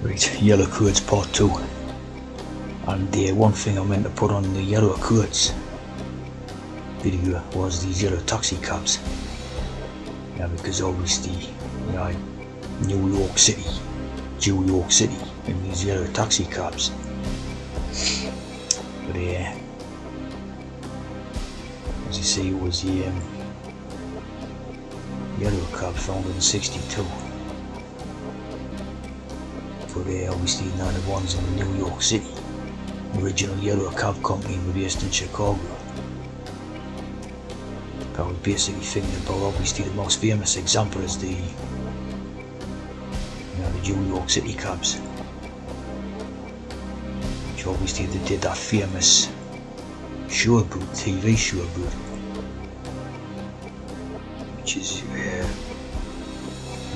Right, yellow codes part 2. And one thing I meant to put on the yellow codes video was these yellow taxi cabs. Yeah, because obviously, New York City, and these yellow taxi cabs. But as you see, it was the yellow cab found in '62. But obviously not the ones in New York City. The original yellow cab company was based in Chicago. I was basically thinking about, obviously the most famous example is the New York City cabs, which obviously they did that famous show about, TV show about, which is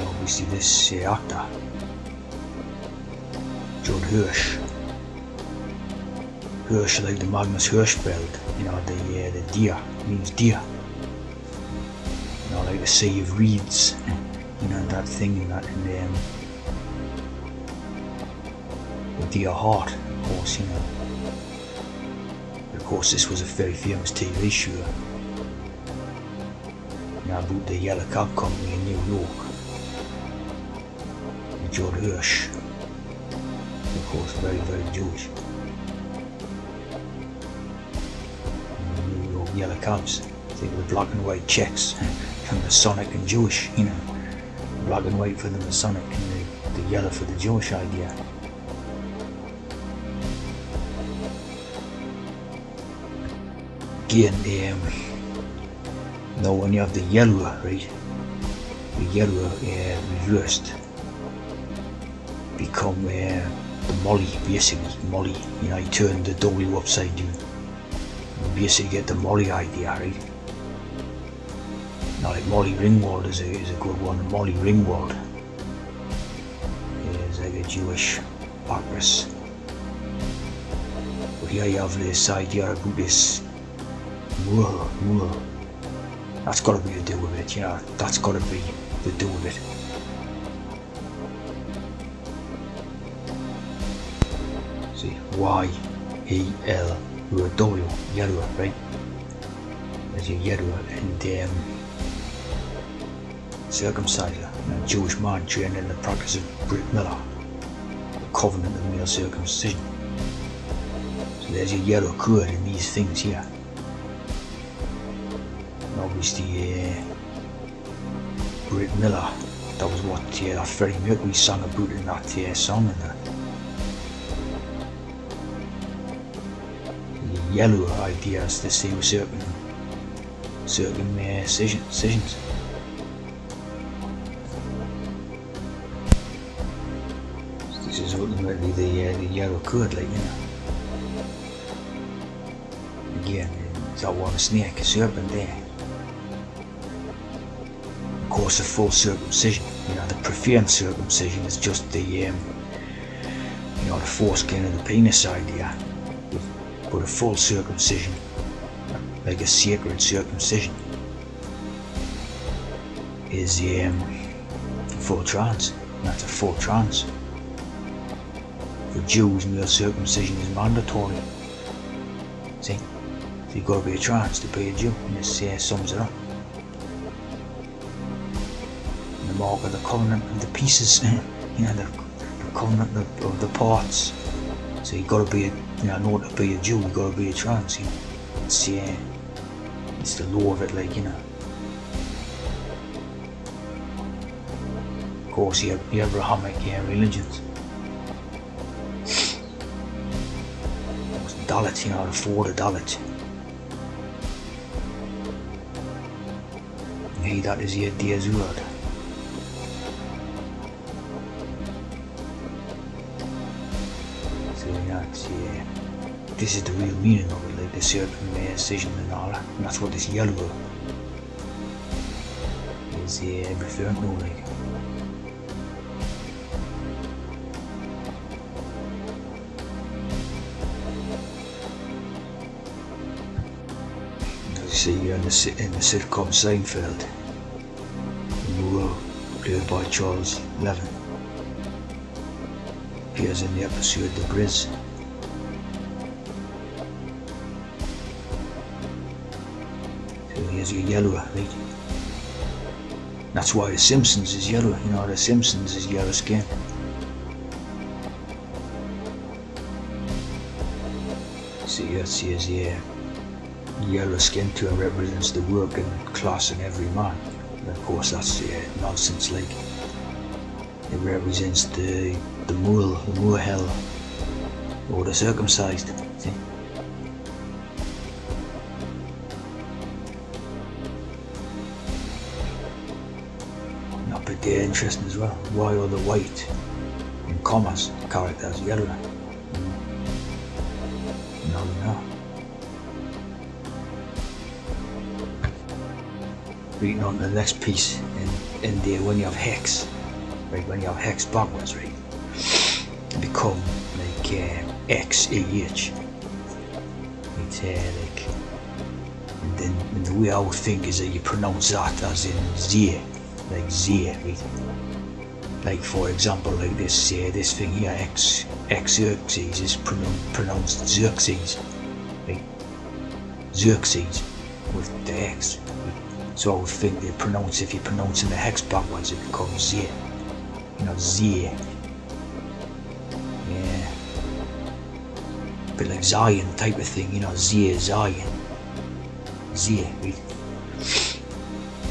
obviously this actor Judd Hirsch, like the Magnus Hirschfeld, the deer, means deer. Like the Sea of Reeds, that thing and that, and the deer heart, of course, But of course, this was a very famous TV show, about the yellow cab company in New York. And Judd Hirsch, of course, very, very Jewish. And the New York yellow cabs, they were black and white checks. And Masonic and Jewish, black and white for the Masonic and the yellow for the Jewish idea. Again, now when you have the yellow, right, the yellow reversed, become the molly, basically, molly, you turn the W upside down, you basically get the molly idea, right? Now, like Molly Ringwald is a good one. Molly Ringwald is like a Jewish actress. But here you have this idea about this Moor. That's got to be to do with it, that's got to be to do with it. See, Y-E-L-O-W, yellow, right? There's your yellow, and circumciser, a Jewish man trained in the practice of Brit Miller, the covenant of male circumcision. So there's your yellow code in these things here. And obviously, Brit Miller, that was what that Freddie Mercury sang about in that song and that. The yellow ideas to see with certain decisions. This is ultimately the yellow code, Again, it's that one snake, a serpent there. Of course, a full circumcision, the profane circumcision is just the foreskin of the penis idea. But a full circumcision, like a sacred circumcision, is full trans. That's a full trans. For Jews, male circumcision is mandatory. See? So you've got to be a trans to be a Jew, and this sums it up. And the mark of the covenant of the pieces, the covenant of the parts. So you've got to be in order to be a Jew, you've got to be a trans. It's the law of it, Of course, you have the Abrahamic religions. Dalit, the four of Dalit. Hey, that is the idea's word. So this is the real meaning of it, the circumcision and all that. And that's what this yellow is referring to, See in the sitcom Seinfeld, Moore, played by Charles Levin. appears in the episode The Grizz. So here's your yellow, right? That's why The Simpsons is yellow, you know, The Simpsons is yellow skin. So here it says, yeah, yellow skin tone represents the working class in every man. And of course that's nonsense, like, it represents the Moor hell, or the circumcised, see? Not but they're interesting as well. Why are the white, in commas, characters yellow? No. Reading on to the next piece in there, when you have hex, right, when you have hex backwards, right, it become like X-A-H. It's like, and then the way I would think is that you pronounce that as in Z, like Z, right? Like for example, like this thing here, Xerxes is pronounced Xerxes, right? Xerxes with the X. So I would think they pronounce, if you're pronouncing the hex backwards, it becomes Z. You know, Z. Yeah. Bit like Zion type of thing, you know, Z, Zion. Z, right?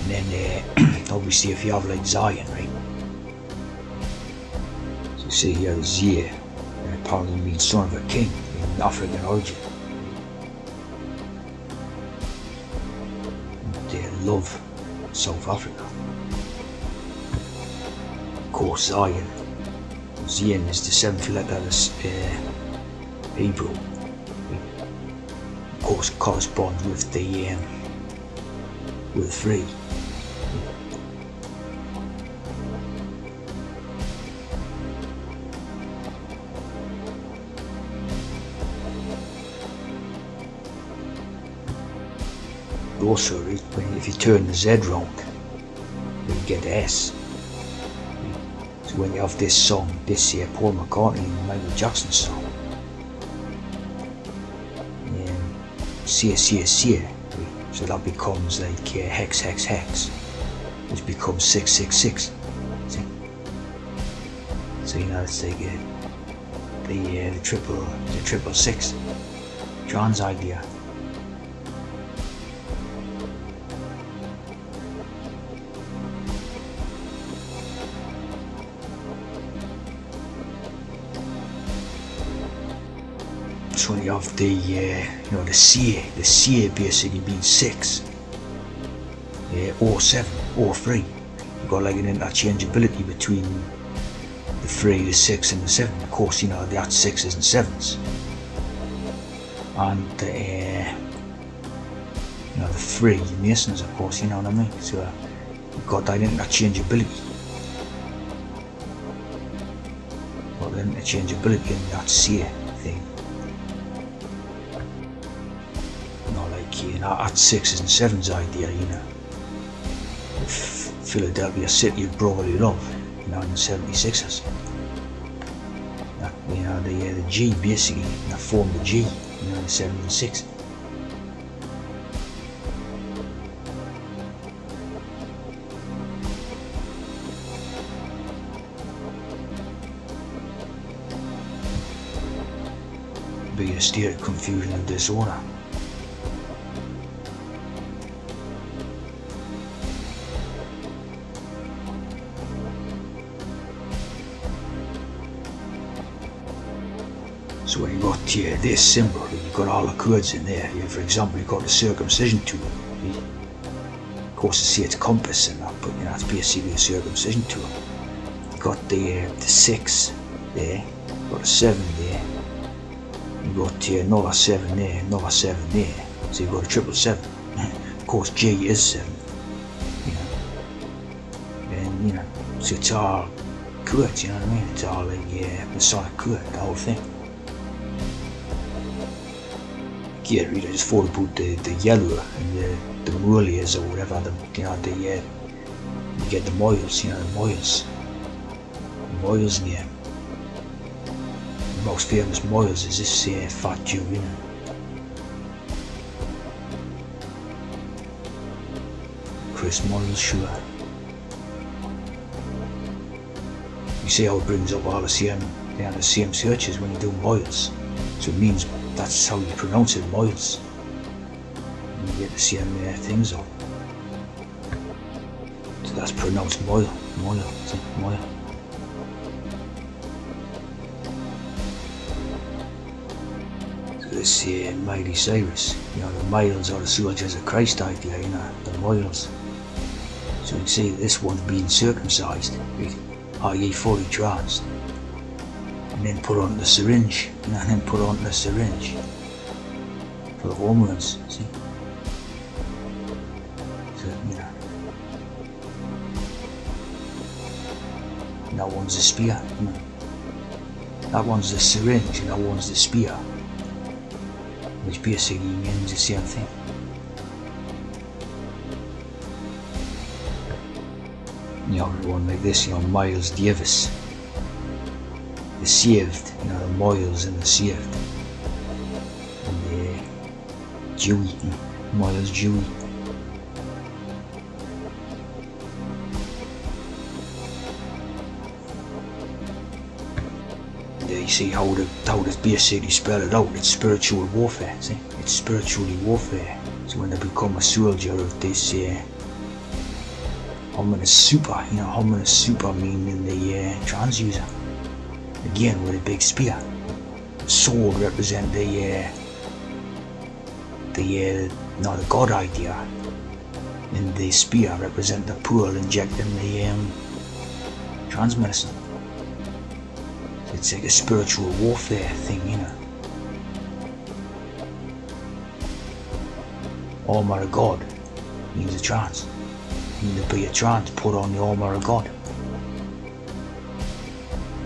And then obviously if you have like Zion, right? So you see here Z, and apparently means son of a king in African origin. They love South Africa. Of course, Zion. Zion is the seventh letter of Hebrew. Of course, corresponds with the with 3. Also, if you turn the Z round, you get S. So when you have this song, this here, Paul McCartney and Michael Jackson song, C, so that becomes like hex, which becomes 666. See? So you know it's like the triple six. John's idea. So when you have the the C basically means 6, or 7, or 3. You've got like an interchangeability between the 3, the 6, and the 7. Of course, you know that's 6s and 7s, and the 3 Masons, of course. You know what I mean? So you've got that interchangeability. Got the interchangeability in that C thing. At 6s and 7s idea, you know. Philadelphia City would probably love, in the 76ers. The G basically, that formed the G, the 7 and 6. Be a state of confusion and disorder. So when you got this symbol, you've got all the codes in there. For example, you've got the circumcision tool. Of course, it's compass and that, but it's basically a circumcision tool. You've got the 6 there, you've got a 7 there, you've got another 7 there, another 7 there. So you've got a 777. Of course, G is 7. And so it's all codes, you know what I mean? It's all like Masonic code, the whole thing. Yeah, really, I just thought about the yellow and the Moorlias or whatever. You get the Moyles, the Moyles near. most famous Moyles is this fat Jew, you know. Chris Moyles, sure. You see how it brings up all the same, they have the same searches when you do Moyles. So it means that's how you pronounce it, Moyles. And you get the same things up. So that's pronounced Moyle, Moyle. So this Miley Cyrus, you know, the Miles are the soldiers of Christ idea, you know, the Moyles. So you can see this one's being circumcised, are ye fully trans? And then put on the syringe, you know, and then put on the syringe for the hormones, see? So, you know. And that one's the spear, you know. That one's the syringe and that one's the spear, which basically means the same thing. You know, one like this, you know, Miles Davis, the saved, you know, the Moyles and the saved, and the Dewey, Miles Dewey. There you see how it's basically spelled it out. It's spiritual warfare. See, it's spiritually warfare. So when they become a soldier of this hominid super, you know, hominid super meaning the trans user. Again with a big spear. The sword represent the God idea, and the spear represent the pool injecting the trans medicine. So it's like a spiritual warfare thing, you know. Armor of God means a trans. You need to be a trans, put on the armor of God.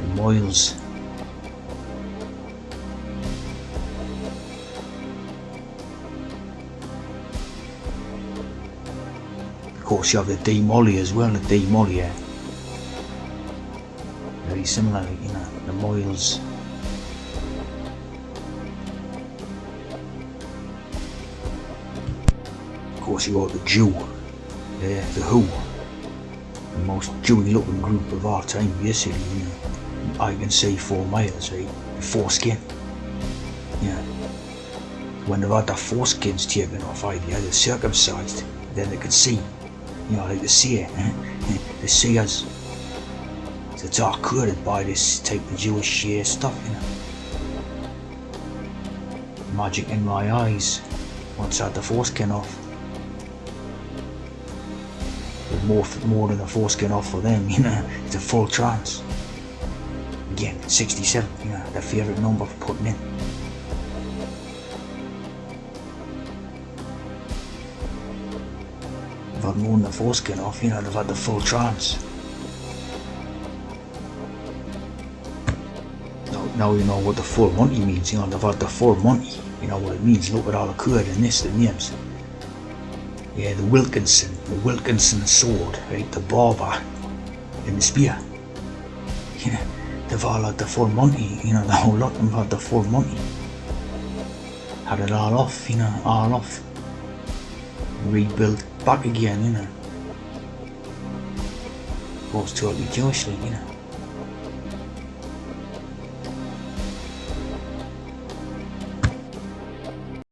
The Moyles. Of course you have the D-Molly as well, the D-Molly. Very similar, you know, the Moyles. Of course you got the Jew, the Who, the most Jewy looking group of our time basically, you know. I can see 4 miles, right? The foreskin. Yeah. When they've had their foreskins taken off, they're circumcised, then they can see, you know, like the seer, the seers. So it's all coded by this type of Jewish stuff, you know. Magic in my eyes, once I had the foreskin off. With more than a foreskin off for them, you know, it's a full trance. Again, 67, you know, their favourite number for putting in. They've had more than a foreskin off, you know, they've had the full trance. Now you know what the full Monty means, you know, they've had the full Monty, you know what it means. Look at all the code in this, the names. Yeah, the Wilkinson sword, right, the barber, and the spear. Yeah, they've all had the full Monty, you know, the whole lot of them had the full Monty. Had it all off, you know, all off. Rebuilt back again, you know. Of course, totally Jewishly, you know.